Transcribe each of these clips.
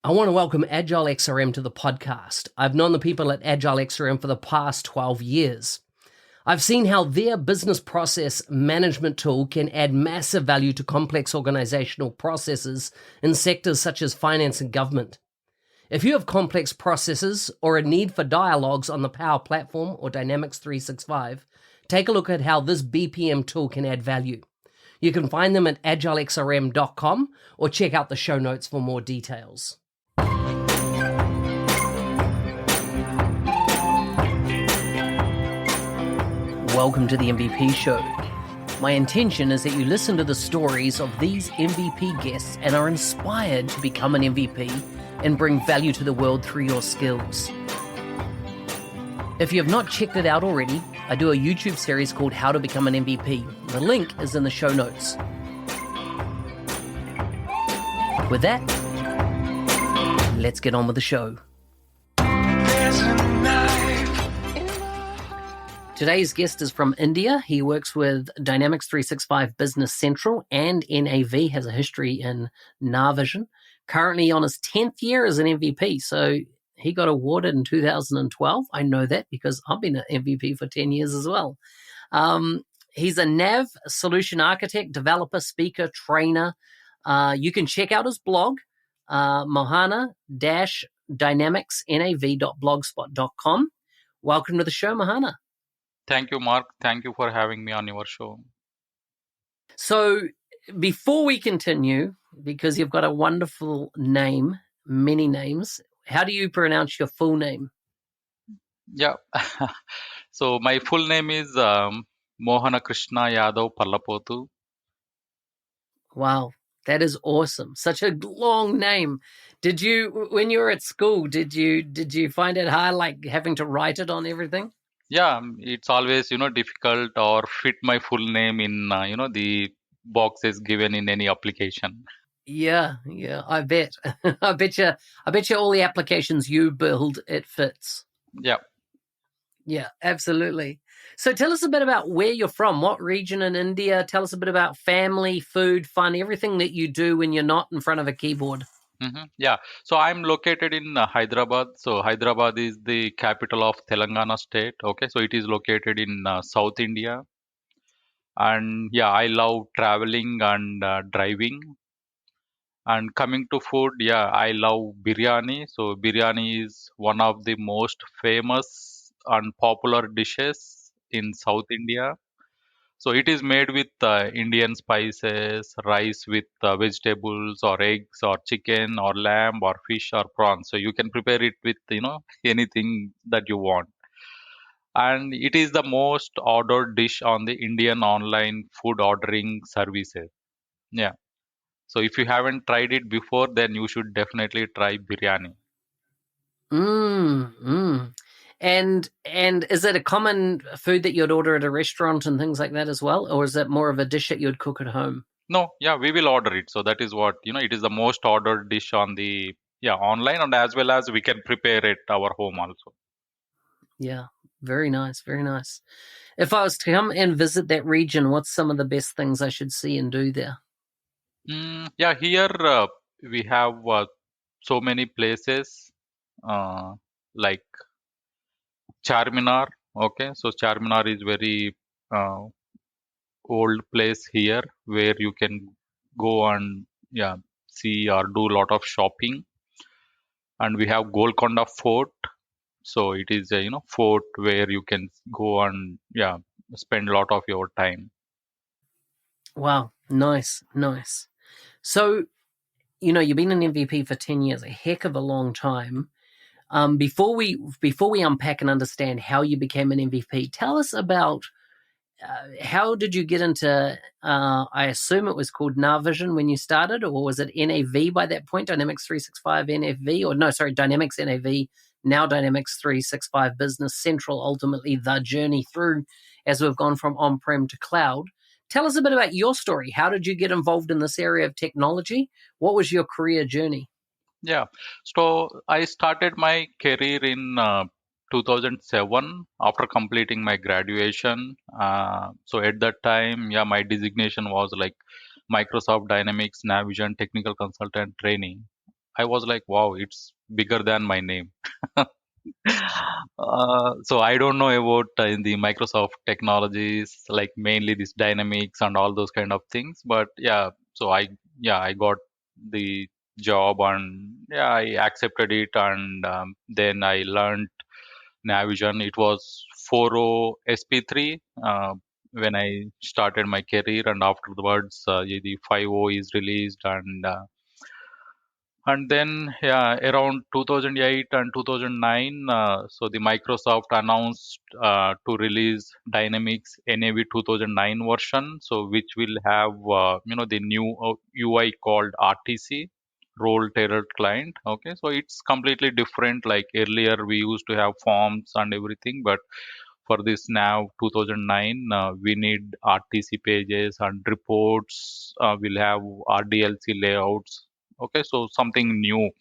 I want to welcome Agile XRM to the podcast. I've known the people at Agile XRM for the past 12 years. I've seen how their business process management tool can add massive value to complex organizational processes in sectors such as finance and government. If you have complex processes or a need for dialogues on the Power Platform or Dynamics 365, take a look at how this BPM tool can add value. You can find them at agilexrm.com or check out the show notes for more details. Welcome to the MVP Show. My intention is that you listen to the stories of these MVP guests and are inspired to become an MVP and bring value to the world through your skills. If you have not checked it out already, I do a YouTube series called How to Become an MVP. The link is in the show notes. With that, let's get on with the show. Today's guest is from India. He works with Dynamics 365 Business Central and NAV, has a history in Navision. Currently on his 10th year as an MVP. So he got awarded in 2012. I know that because I've been an MVP for 10 years as well. He's a NAV solution architect, developer, speaker, trainer. You can check out his blog, mohana-dynamicsnav.blogspot.com. Welcome to the show, Mohana. Thank you, Mark. Thank you for having me on your show. So before we continue, because you've got a wonderful name, many names, how do you pronounce your full name? Yeah. So my full name is Mohana Krishna Yadav Pallapotu. Wow, that is awesome. Such a long name. Did you, when you were at school, did you find it hard, like having to write it on everything? Yeah, it's always, difficult or fit my full name in, the boxes given in any application. Yeah, I bet. I bet you all the applications you build, it fits. Yeah. Yeah, absolutely. So tell us a bit about where you're from, what region in India. Tell us a bit about family, food, fun, everything that you do when you're not in front of a keyboard. Mm-hmm. Yeah. So I'm located in Hyderabad. So Hyderabad is the capital of Telangana state. Okay. So it is located in South India. And yeah, I love traveling and driving. And coming to food, yeah, I love biryani. So biryani is one of the most famous and popular dishes in South India. So it is made with Indian spices, rice with vegetables or eggs or chicken or lamb or fish or prawns. So you can prepare it with anything that you want. And it is the most ordered dish on the Indian online food ordering services. Yeah. So if you haven't tried it before, then you should definitely try biryani. And is it a common food that you'd order at a restaurant and things like that as well? Or is it more of a dish that you'd cook at home? No, yeah, we will order it. So that is what, it is the most ordered dish on the, online, and as well as we can prepare it our home also. Yeah, very nice, very nice. If I was to come and visit that region, what's some of the best things I should see and do there? Yeah, here we have so many places like Charminar. Okay, so Charminar is very old place here where you can go and see or do a lot of shopping. And we have Golconda Fort. So it is a fort where you can go and spend a lot of your time. Wow, nice. So, you've been an MVP for 10 years, a heck of a long time. Before we unpack and understand how you became an MVP, tell us about how did you get into, I assume it was called Navision when you started, or was it NAV by that point, Dynamics 365 NAV, or no, sorry, Dynamics NAV, now Dynamics 365 Business Central, ultimately the journey through as we've gone from on-prem to cloud. Tell us a bit about your story. How did you get involved in this area of technology? What was your career journey? Yeah, so I started my career in 2007 after completing my graduation. So at that time, my designation was like Microsoft Dynamics Navision Technical Consultant Training. I was like, wow, it's bigger than my name. So I don't know about in the Microsoft technologies, like mainly this Dynamics and all those kind of things. But yeah, so I got the job, and yeah, I accepted it, and then I learned Navision. It was 40 SP3 when I started my career, and afterwards the 50 is released, and then, yeah, around 2008 and 2009, so the Microsoft announced to release Dynamics NAV 2009 version, so which will have the new UI called RTC, Role Tailored Client. Okay, so it's completely different. Like earlier, we used to have forms and everything, but for this now 2009, we need RTC pages and reports. We'll have RDLC layouts. Okay, so something new.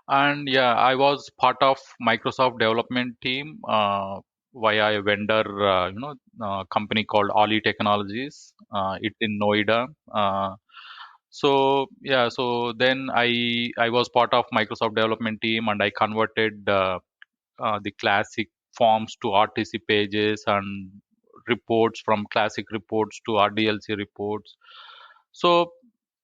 And yeah, I was part of Microsoft development team via a vendor, company called Ali Technologies. It's in Noida. So yeah, so then I was part of Microsoft development team, and I converted the classic forms to RTC pages, and reports from classic reports to RDLC reports. So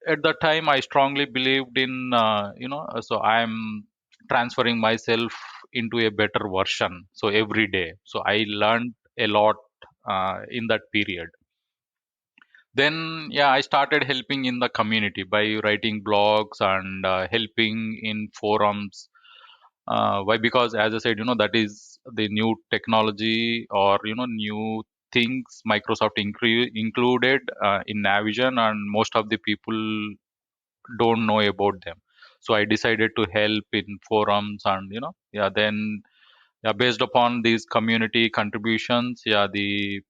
at the time, I strongly believed in, so I'm transferring myself into a better version. So every day. So I learned a lot in that period. Then, yeah, I started helping in the community by writing blogs and helping in forums. Why? Because as I said, that is the new technology, or new things Microsoft included in Navision, and most of the people don't know about them. So I decided to help in forums, and yeah, then, yeah, based upon these community contributions, yeah, the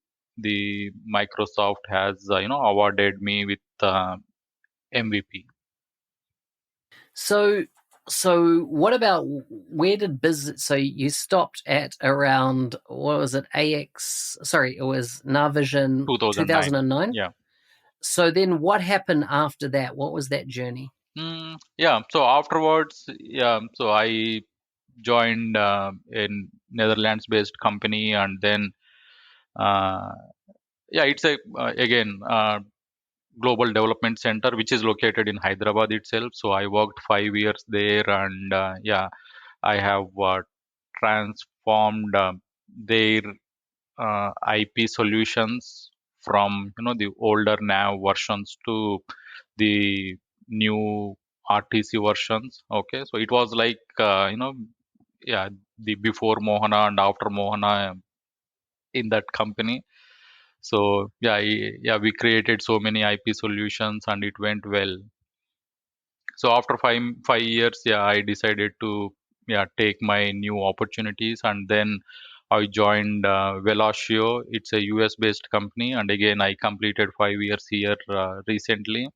Microsoft has awarded me with MVP. So, so what about where did business? So you stopped at around, what was it? AX? Sorry, it was Navision 2009. 2009. Yeah. So then, what happened after that? What was that journey? Yeah. So afterwards, yeah, so I joined a Netherlands-based company, and then, uh, yeah, it's a again global development center which is located in Hyderabad itself. So I worked 5 years there, and yeah, I have transformed their IP solutions from the older NAV versions to the new RTC versions. Okay, so it was like yeah, the before Mohana and after Mohana in that company. So yeah, yeah, we created so many IP solutions, and it went well. So after five years, yeah, I decided to, yeah, take my new opportunities, and then I joined Velocio. It's a US based company, and again I completed 5 years here recently.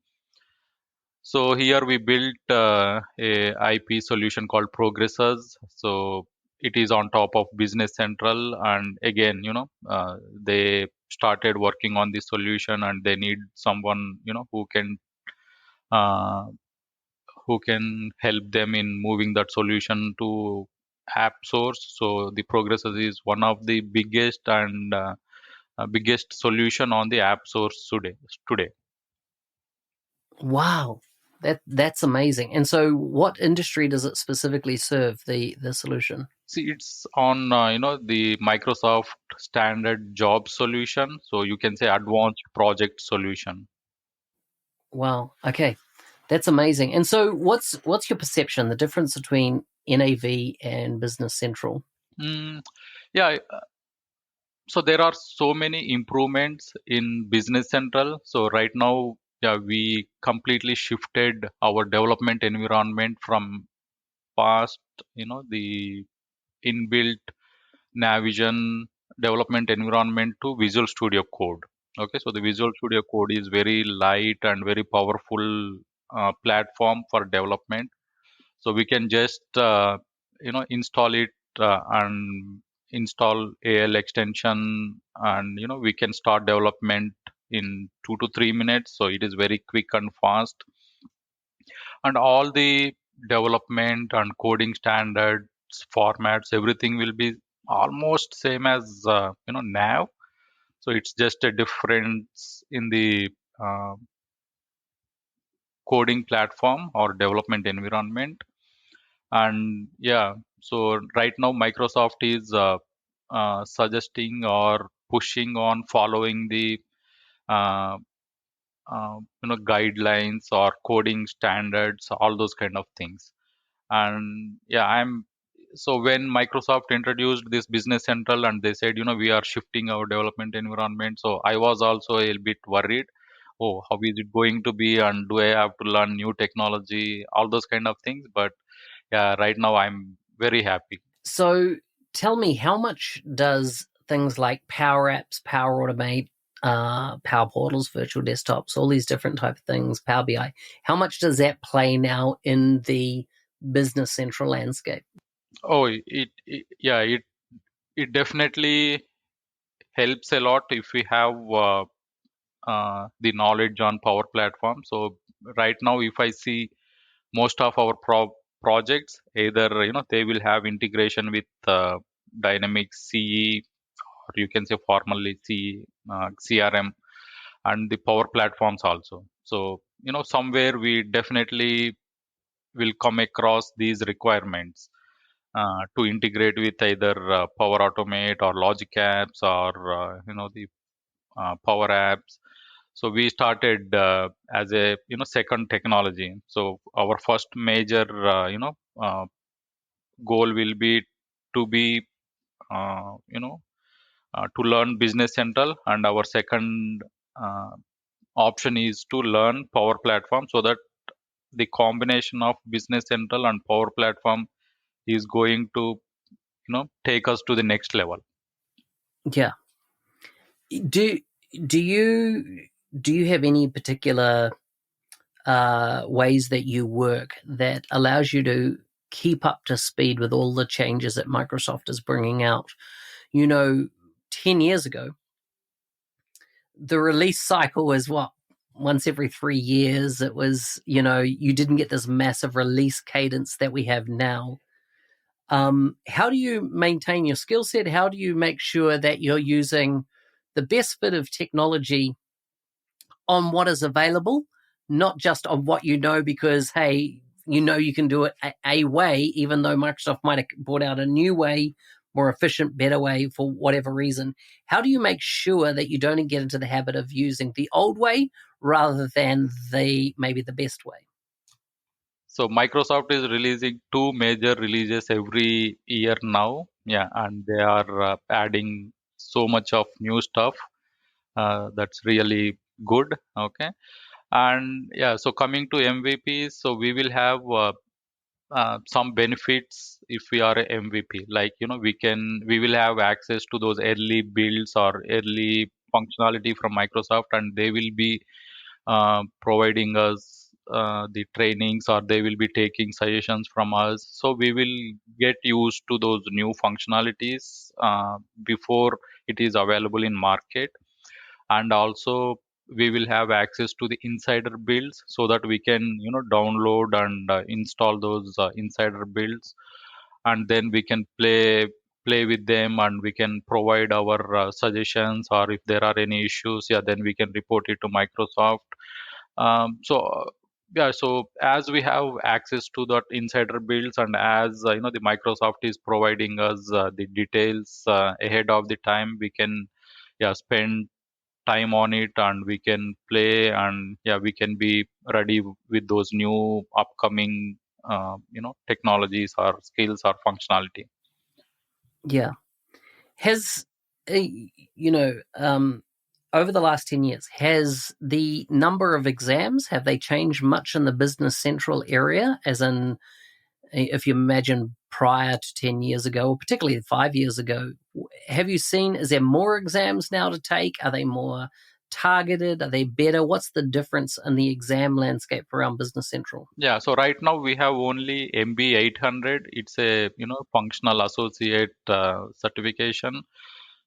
So here we built a IP solution called Progressors. So it is on top of Business Central, and again, they started working on this solution, and they need someone uh, who can help them in moving that solution to app source. So the Progressors is one of the biggest and biggest solution on the app source today. Wow, that's amazing. And so, what industry does it specifically serve? The solution. See, it's on the Microsoft standard job solution, so you can say advanced project solution. Wow. Okay, that's amazing. And so, what's your perception? The difference between NAV and Business Central? Mm, yeah, so there are so many improvements in Business Central. So right now, yeah, we completely shifted our development environment from past, the inbuilt Navision development environment to Visual Studio Code. Okay, so the Visual Studio Code is very light and very powerful platform for development. So we can just install it and install AL extension, and we can start development in 2 to 3 minutes. So it is very quick and fast. and all the development and coding standards, formats, everything will be almost same as NAV. So it's just a difference in the uh, coding platform or development environment. And yeah, so right now Microsoft is suggesting or pushing on following the uh, guidelines or coding standards, all those kind of things. And yeah, I'm so when Microsoft introduced this Business Central and they said, we are shifting our development environment, so I was also a bit worried. Oh, how is it going to be, and do I have to learn new technology, all those kind of things. But yeah, right now I'm very happy. So tell me, how much does things like PowerApps, Power Automate, Power Portals, virtual desktops, all these different type of things, Power BI, how much does that play now in the Business Central landscape? Oh, yeah, it definitely helps a lot if we have the knowledge on Power Platform. So right now, if I see most of our projects, either they will have integration with Dynamics CE, or you can say formally CE, CRM, and the Power Platforms also. So somewhere we definitely will come across these requirements to integrate with either Power Automate or Logic Apps or the Power Apps. So we started as a second technology. So our first major goal will be to be to learn Business Central, and our second uh, option is to learn Power Platform, so that the combination of Business Central and Power Platform is going to take us to the next level. Yeah. Do do you do you have any particular ways that you work that allows you to keep up to speed with all the changes that Microsoft is bringing out? 10 years ago, the release cycle was what? Once every 3 years. It was, you didn't get this massive release cadence that we have now. How do you maintain your skill set? How do you make sure that you're using the best bit of technology on what is available, not just on what you know, because, hey, you can do it a way, even though Microsoft might have brought out a new way, more efficient, better way for whatever reason. How do you make sure that you don't get into the habit of using the old way rather than maybe the best way? So Microsoft is releasing two major releases every year now. Yeah, and they are adding so much of new stuff. That's really good. Okay, and yeah, so coming to MVPs, so we will have some benefits if we are a MVP. Like we will have access to those early builds or early functionality from Microsoft, and they will be providing us the trainings, or they will be taking suggestions from us. So we will get used to those new functionalities before it is available in market. And also we will have access to the insider builds, so that we can download and install those insider builds, and then we can play with them, and we can provide our suggestions, or if there are any issues, yeah, then we can report it to Microsoft. Yeah, so as we have access to that insider builds, and as the Microsoft is providing us the details ahead of the time, we can yeah spend time on it, and we can play, and yeah, we can be ready with those new upcoming technologies or skills or functionality. Yeah. Has, uh, you know, over the last 10 years, has the number of exams, have they changed much in the Business Central area? As in, if you imagine prior to 10 years ago, or particularly 5 years ago, have you seen, is there more exams now to take? Are they more targeted? Are they better? What's the difference in the exam landscape around Business Central? Yeah, so right now we have only MB 800. It's a functional associate certification.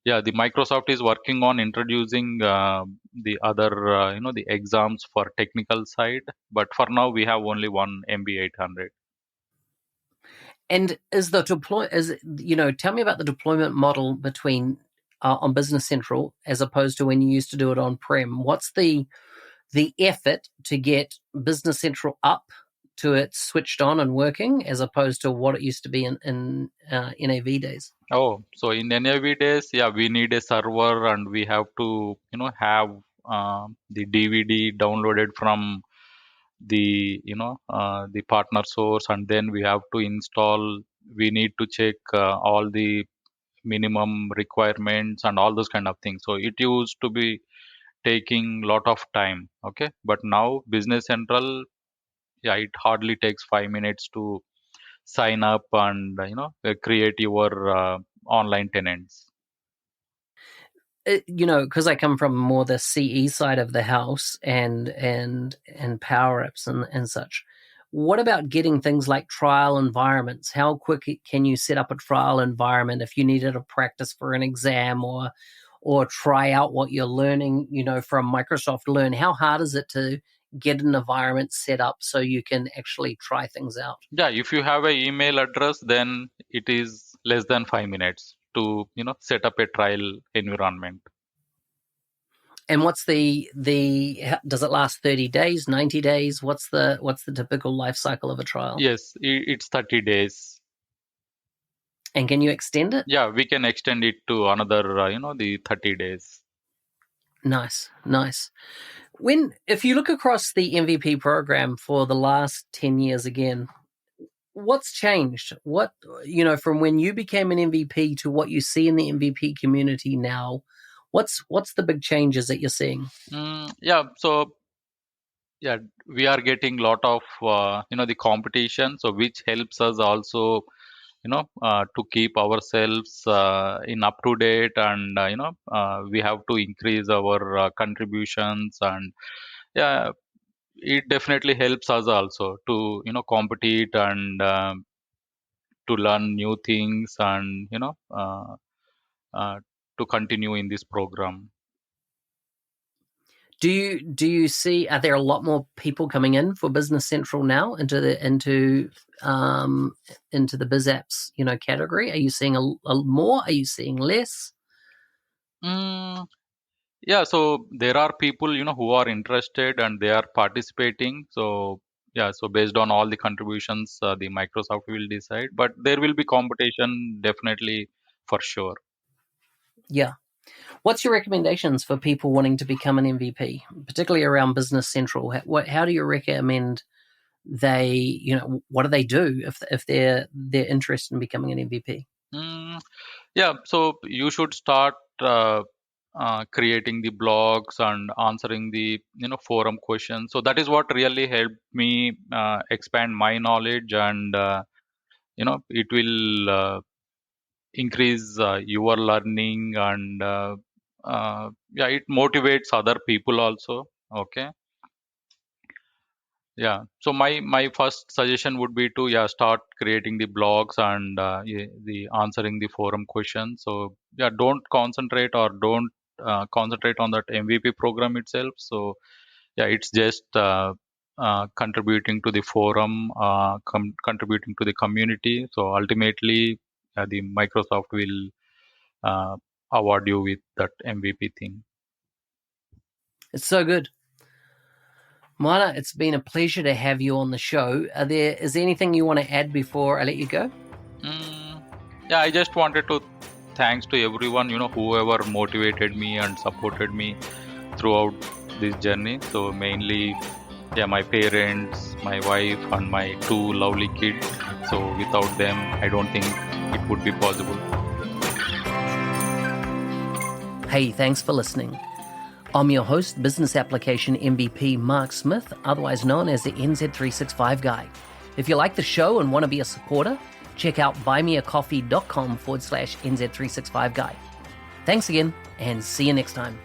Yeah, the Microsoft is working on introducing the other, the exams for technical side. But for now, we have only one MB800. And tell me about the deployment model between on Business Central as opposed to when you used to do it on prem. What's the effort to get Business Central up to it switched on and working as opposed to what it used to be in NAV days? Oh, so in NAV days, yeah, we need a server and we have to, have the DVD downloaded from the partner source, and then we have to install. We need to check all the minimum requirements and all those kind of things. So it used to be taking lot of time. Okay, but now Business Central, yeah, it hardly takes 5 minutes to sign up and create your online tenants. Because I come from more the CE side of the house and PowerApps and such. What about getting things like trial environments? How quick can you set up a trial environment if you needed to practice for an exam or try out what you're learning, from Microsoft Learn? How hard is it to get an environment set up so you can actually try things out? Yeah, if you have an email address, then it is less than 5 minutes to set up a trial environment. And what's does it last 30 days, 90 days? What's the typical life cycle of a trial? Yes, it's 30 days. And can you extend it? Yeah, we can extend it to another, the 30 days. Nice. If you look across the MVP program for the last 10 years again, what's changed? What, from when you became an MVP to what you see in the MVP community now, what's the big changes that you're seeing? Yeah, so yeah, we are getting lot of the competition, so which helps us also to keep ourselves in up to date, and we have to increase our contributions, and yeah, it definitely helps us also to compete and to learn new things, and uh, to continue in this program. Do you see, are there a lot more people coming in for Business Central now into the Biz Apps category? Are you seeing a more? Are you seeing less? Yeah, so there are people who are interested and they are participating. So yeah, so based on all the contributions, the Microsoft will decide, but there will be competition definitely, for sure. Yeah. What's your recommendations for people wanting to become an MVP, particularly around Business Central? How do you recommend what do they do if they're interested in becoming an MVP? Yeah, so you should start creating the blogs and answering the forum questions. So that is what really helped me expand my knowledge, and it will increase your learning, and yeah, it motivates other people also. Okay, yeah, so my first suggestion would be to, yeah, start creating the blogs and the answering the forum questions. So yeah, don't concentrate, or don't concentrate on that MVP program itself. So yeah, it's just contributing to the forum, contributing to the community. So ultimately, the Microsoft will uh, award you with that MVP thing. It's so good. Mohana, it's been a pleasure to have you on the show. Is there anything you want to add before I let you go? Yeah, I just wanted to thanks to everyone, whoever motivated me and supported me throughout this journey. So mainly, yeah, my parents, my wife, and my two lovely kids. So without them, I don't think it would be possible. Hey, thanks for listening. I'm your host, Business Application MVP Mark Smith, otherwise known as the NZ365 Guy. If you like the show and want to be a supporter, check out buymeacoffee.com/NZ365 Guy. Thanks again, and see you next time.